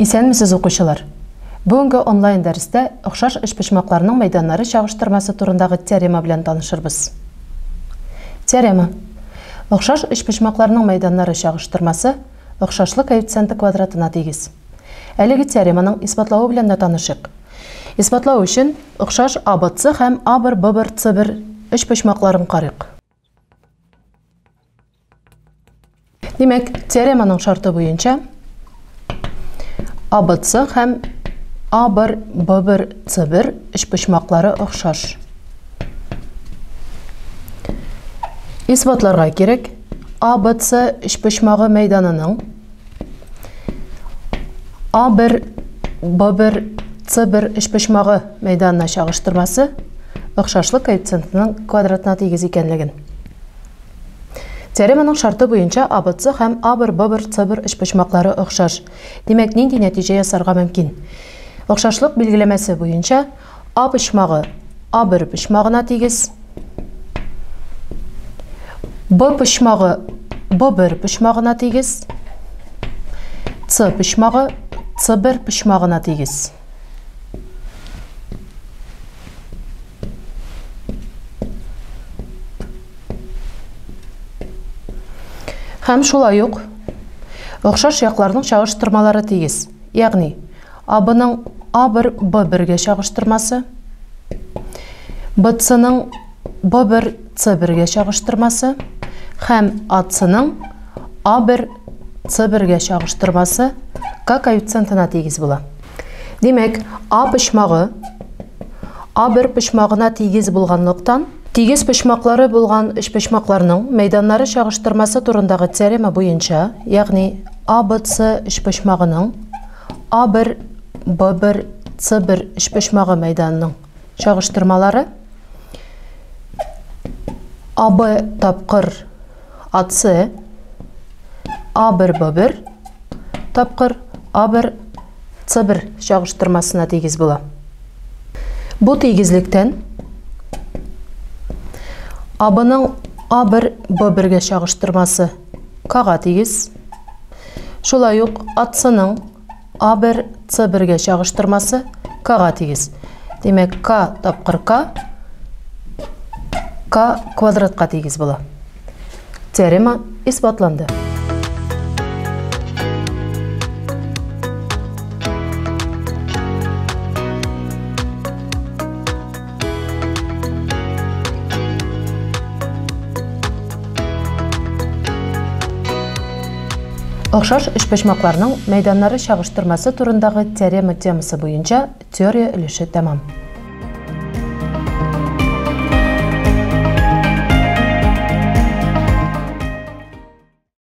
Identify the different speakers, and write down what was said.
Speaker 1: Исәнмесез укучылар? Бүгінгі онлайн дәрістә ұқсаш эшпошмакларның мәйданнары чагыштырмасы турындагы теорема белән танышырбыз. Теорема. Ұқсаш эшпошмакларның мәйданнары чагыштырмасы ұқсашлык коэффициенты квадратына тигез. Әлеге теореманың исбатлауы белән дә танышык. Исбатлау өчен ұқсаш ABC һәм A1, B1, C1 эшпошмакларын карыйк. Демәк, теореманың шарты буенча ABC һәм A1, B1, C1 эшпошмаклары ұқсаш. Исбатларга кирәк. ABC эшпошмагы мәйданының A1, B1, C1 эшпошмагы мәйданына чагыштырмасы ұқсашлык коэффициентының квадратына тигез икәнлеген. Теореманың шарты буенча ABC һәм A1, B1, C1 эшпошмаклары ұқсаш. Демәк, нинди нәтиҗә ясарга мөмкин? Ұқсашлык билгеләмәсе буенча A почмагы A1 почмагына тигез, B почмагы B1 почмагына тигез, C почмагы C1 почмагына тигез. Һәм шулай ук ұқсаш якларның чагыштырмалары тигез. Ягъни A1-ның A1, B1-гә чагыштырмасы, BC-ның B1, C1-гә чагыштырмасы һәм AC-ның A1, C1-гә чагыштырмасы K коэффициентына тигез була. Демәк, A почмагы A1 почмагына тигез булганлыктан, тигез почмаклары булган эшпошмакларның мәйданнары чагыштырмасы турындагы теорема буенча, ягъни ABC эшпошмагының A1, B1, C1 эшпошмагы мәйданының чагыштырмалары AB тапкыр AC A1, B1 тапкыр A1, C1 чагыштырмасына тигез була. Бу тигезлектән A1-ның A1, B1-гә чагыштырмасы K-га тигез. Шулай ук AC-ның A1, C1-гә чагыштырмасы K-га тигез. Демәк, K тапкыр K квадратка тигез була. Теорема исбатланды. Ұқсаш эшпошмакларның мәйданнары чагыштырмасы турындагы теорема темасы буенча теория өлеше тәмам.